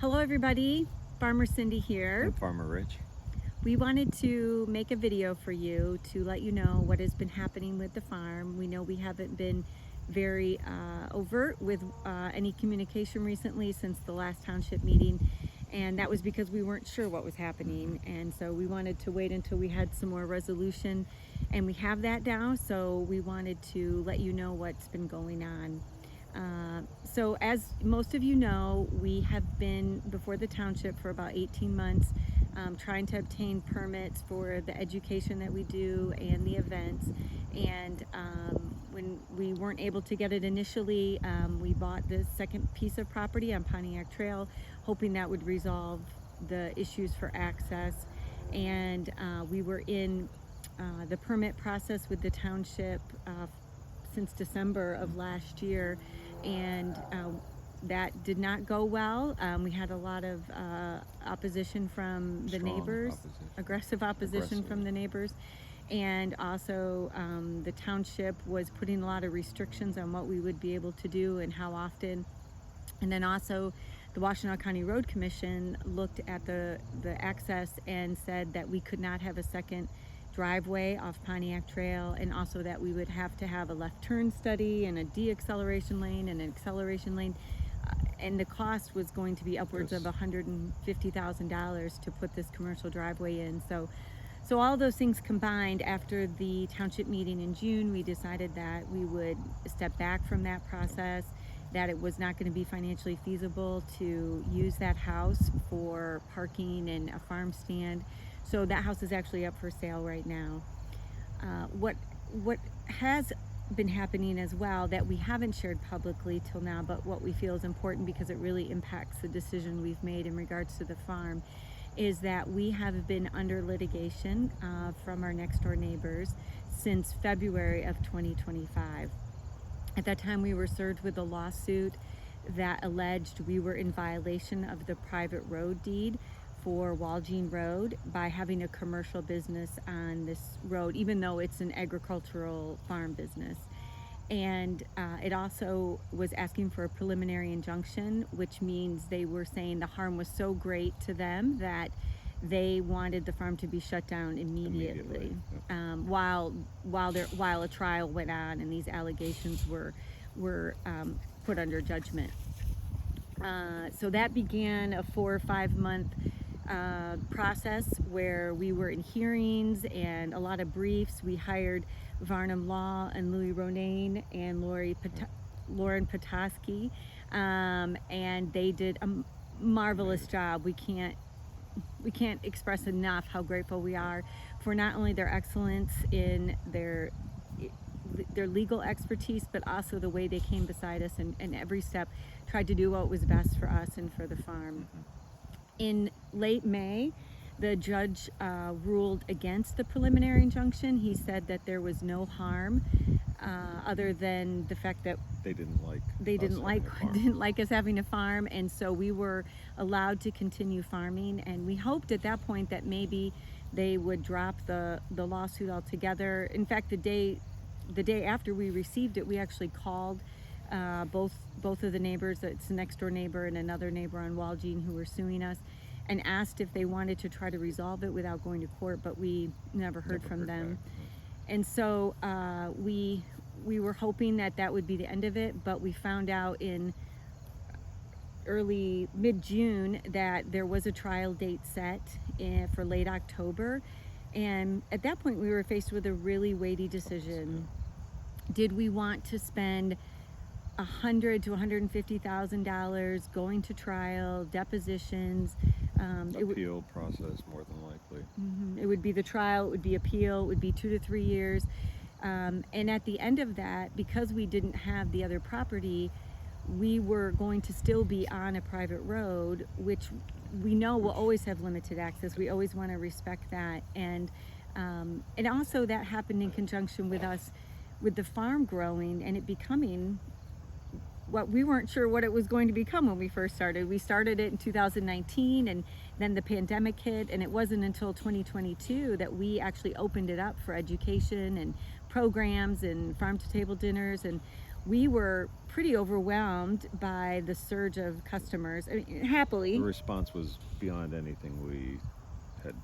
Hello everybody, Farmer Cindy here. And Farmer Rich. We wanted to make a video for you to let you know what has been happening with the farm. We know we haven't been very overt with any communication recently since the last township meeting, and that was because we weren't sure what was happening, and so we wanted to wait until we had some more resolution, and we have that now, so we wanted to let you know what's been going on. So as most of you know, we have been before the township for about 18 months trying to obtain permits for the education that we do and the events, and when we weren't able to get it initially, we bought this second piece of property on Pontiac Trail, hoping that would resolve the issues for access, and we were in the permit process with the township since December of last year, and that did not go well. We had a lot of opposition from the neighbors, aggressive opposition from the neighbors, and also the township was putting a lot of restrictions on what we would be able to do and how often. And then also the Washtenaw County Road Commission looked at the access and said that we could not have a second driveway off Pontiac Trail, and also that we would have to have a left turn study and a de-acceleration lane and an acceleration lane, and the cost was going to be upwards of $150,000 to put this commercial driveway in. So all those things combined, after the township meeting in June, we decided that we would step back from that process, that it was not going to be financially feasible to use that house for parking and a farm stand. So that house is actually up for sale right now. What has been happening as well, that we haven't shared publicly till now, but what we feel is important because it really impacts the decision we've made in regards to the farm, is that we have been under litigation from our next door neighbors since February of 2025. At that time, we were served with a lawsuit that alleged we were in violation of the private road deed for Waljean Road by having a commercial business on this road, even though it's an agricultural farm business. And it also was asking for a preliminary injunction, which means they were saying the harm was so great to them that they wanted the farm to be shut down immediately. While a trial went on and these allegations were put under judgment. So that began a 4 or 5 month process where we were in hearings and a lot of briefs. We hired Varnum Law and Louis Ronayne and Lauren Petoskey, and they did a marvelous job. We can't express enough how grateful we are for not only their excellence in their legal expertise, but also the way they came beside us and every step tried to do what was best for us and for the farm. In late May, the judge ruled against the preliminary injunction. He said that there was no harm other than the fact that they didn't like us having a farm, and so we were allowed to continue farming. And we hoped at that point that maybe they would drop the lawsuit altogether. In fact, the day after we received it, we actually called both of the neighbors. It's the next door neighbor and another neighbor on Waljean who were suing us, and asked if they wanted to try to resolve it without going to court, but we never heard from them. And so we were hoping that would be the end of it, but we found out in mid-June that there was a trial date set for late October, and at that point we were faced with a really weighty decision. Did we want to spend $100,000 to $150,000 going to trial, depositions, appeal process, more than likely? It would be the trial, it would be appeal, it would be 2 to 3 years, and at the end of that, because we didn't have the other property, we were going to still be on a private road, which we know will always have limited access. We always want to respect that, and also that happened in conjunction with us, with the farm growing and it becoming what we weren't sure what it was going to become when we first started. We started it in 2019, and then the pandemic hit, and it wasn't until 2022 that we actually opened it up for education and programs and farm to table dinners, and we were pretty overwhelmed by the surge of customers. I mean, happily, The response was beyond anything we had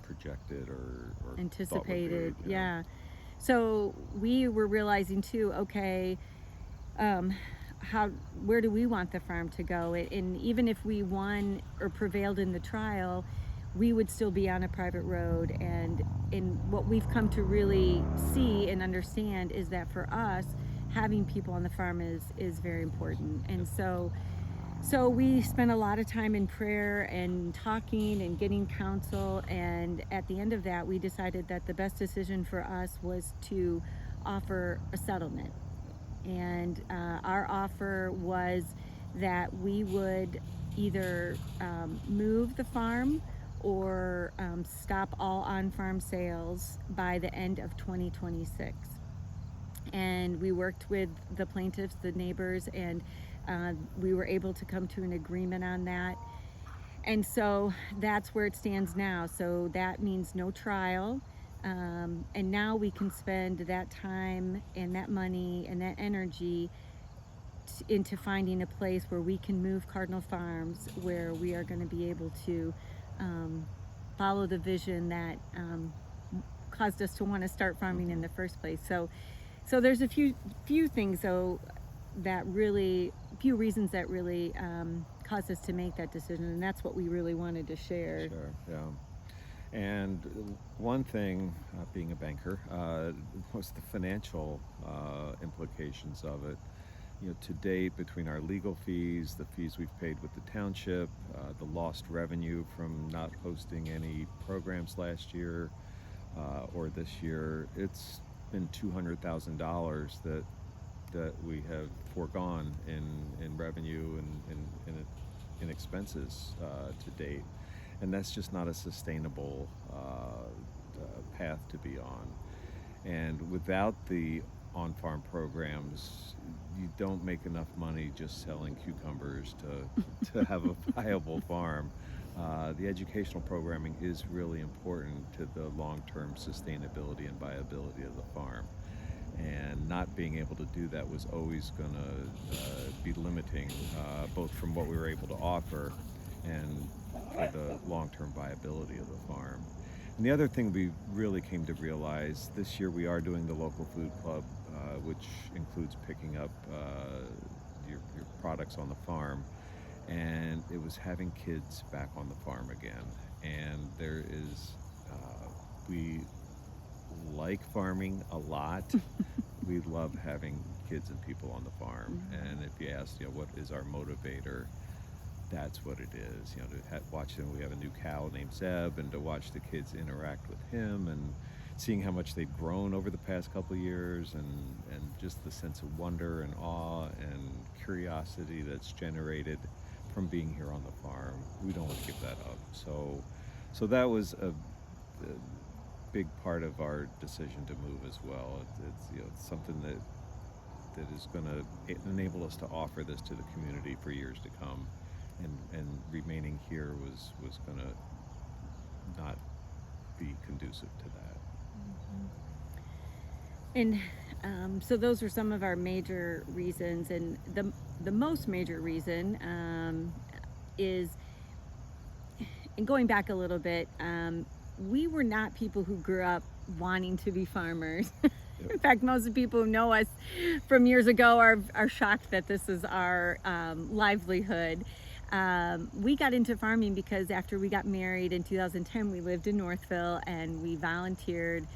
projected or anticipated, thought would be, yeah. So we were realizing too, okay, um, where do we want the farm to go? And even if we won or prevailed in the trial, we would still be on a private road. And what we've come to really see and understand is that for us, having people on the farm is very important. And so we spent a lot of time in prayer and talking and getting counsel, and at the end of that we decided that the best decision for us was to offer a settlement. And our offer was that we would either move the farm or stop all on-farm sales by the end of 2026. And we worked with the plaintiffs, the neighbors, and we were able to come to an agreement on that. And so that's where it stands now. So that means no trial. And now we can spend that time and that money and that energy into finding a place where we can move Cardinal Farms, where we are going to be able to follow the vision that caused us to want to start farming in the first place. So there's a few things though that really, few reasons that really caused us to make that decision, and that's what we really wanted to share. Sure, yeah. And one thing, being a banker, was the financial implications of it. You know, to date, between our legal fees, the fees we've paid with the township, the lost revenue from not hosting any programs last year or this year, it's been $200,000 that we have foregone in revenue and in expenses to date. And that's just not a sustainable path to be on. And without the on-farm programs, you don't make enough money just selling cucumbers to have a viable farm. The educational programming is really important to the long-term sustainability and viability of the farm. And not being able to do that was always going to be limiting, both from what we were able to offer and for the long-term viability of the farm. And the other thing we really came to realize, this year we are doing the local food club, which includes picking up your products on the farm. And it was having kids back on the farm again. And there is, we like farming a lot. We love having kids and people on the farm. And if you ask, what is our motivator, that's what it is. To watch them. We have a new cow named Zeb, and to watch the kids interact with him and seeing how much they've grown over the past couple of years, and just the sense of wonder and awe and curiosity that's generated from being here on the farm. We don't want to give that up. So that was a big part of our decision to move as well. It's something that is going to enable us to offer this to the community for years to come. And remaining here was going to not be conducive to that. And so those are some of our major reasons, and the most major reason is, and going back a little bit, we were not people who grew up wanting to be farmers. Yep. In fact, most of the people who know us from years ago are shocked that this is our livelihood. We got into farming because after we got married in 2010, we lived in Northville and we volunteered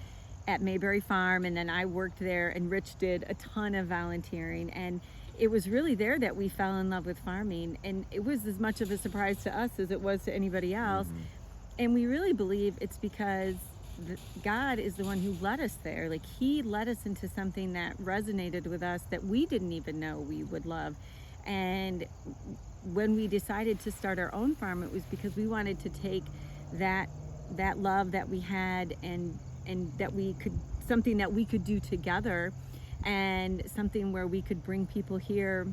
at Mayberry Farm, and then I worked there, and Rich did a ton of volunteering, and it was really there that we fell in love with farming. And it was as much of a surprise to us as it was to anybody else. Mm-hmm. And we really believe it's because God is the one who led us there. Like, he led us into something that resonated with us that we didn't even know we would love. And when we decided to start our own farm, it was because we wanted to take that love that we had and that we could, something that we could do together, and something where we could bring people here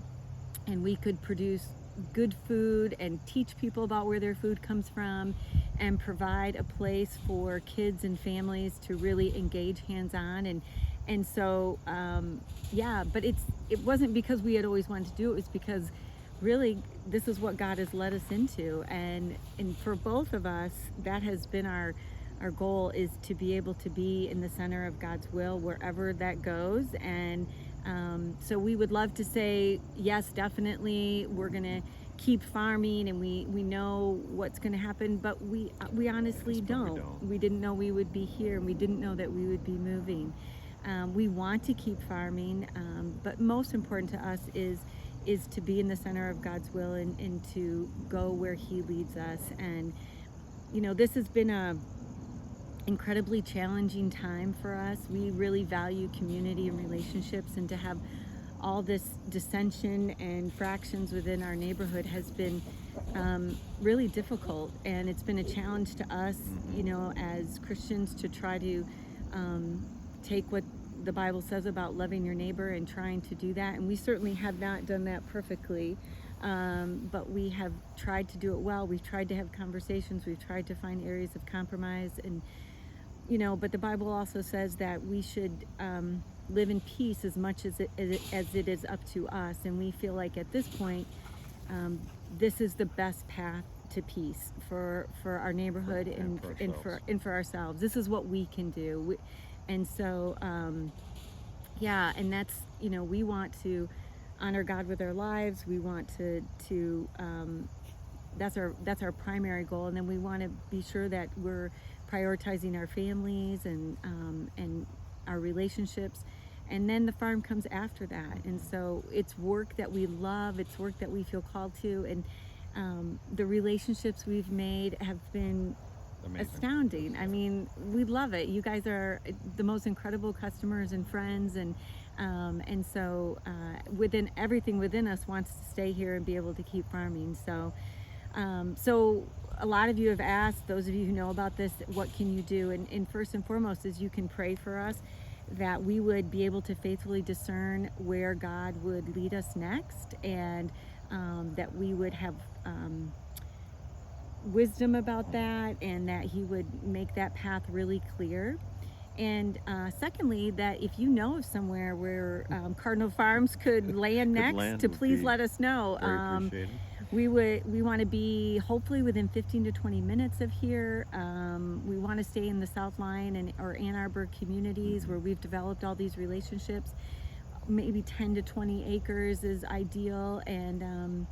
and we could produce good food and teach people about where their food comes from, and provide a place for kids and families to really engage hands-on And so, yeah, but it wasn't because we had always wanted to do it. It was because really this is what God has led us into. And for both of us, that has been our goal, is to be able to be in the center of God's will wherever that goes. And so we would love to say, yes, definitely, we're going to keep farming, and we know what's going to happen, but we honestly don't. We didn't know we would be here, and we didn't know that we would be moving. We want to keep farming, but most important to us is to be in the center of God's will, and to go where He leads us. And this has been a incredibly challenging time for us. We really value community and relationships, and to have all this dissension and fractions within our neighborhood has been really difficult, and it's been a challenge to us, as Christians, to try to take what the Bible says about loving your neighbor and trying to do that. And we certainly have not done that perfectly, but we have tried to do it well. We've tried to have conversations. We've tried to find areas of compromise, and but the Bible also says that we should live in peace as much as it is up to us. And we feel like at this point, this is the best path to peace for our neighborhood and for ourselves. This is what we can do. And so, yeah, and that's, we want to honor God with our lives. We want to that's our primary goal. And then we want to be sure that we're prioritizing our families and our relationships. And then the farm comes after that. And so it's work that we love. It's work that we feel called to. And the relationships we've made have been astounding. I mean, we love it. You guys are the most incredible customers and friends, and so within everything within us wants to stay here and be able to keep farming. So a lot of you have asked, those of you who know about this, what can you do? And first and foremost is you can pray for us, that we would be able to faithfully discern where God would lead us next, and that we would have wisdom about that, and that He would make that path really clear. And secondly, that if you know of somewhere where Cardinal Farms could land next, to please let us know. We want to be hopefully within 15 to 20 minutes of here. We want to stay in the South Line or Ann Arbor communities where we've developed all these relationships. Maybe 10 to 20 acres is ideal, and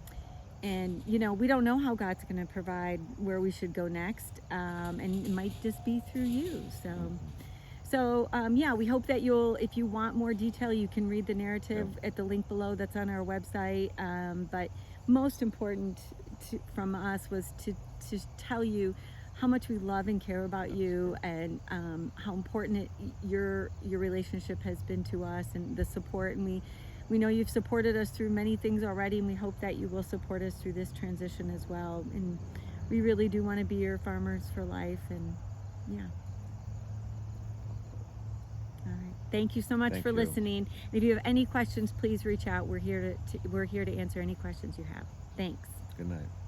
we don't know how God's going to provide where we should go next, and it might just be through you. So yeah, we hope that if you want more detail, you can read the narrative at the link below that's on our website. But most important from us was to tell you how much we love and care about you, and how important your relationship has been to us, and the support. And we know you've supported us through many things already, and we hope that you will support us through this transition as well. And we really do want to be your farmers for life. And yeah. All right. Thank you so much for listening. If you have any questions, please reach out. We're here to answer any questions you have. Thanks. Good night.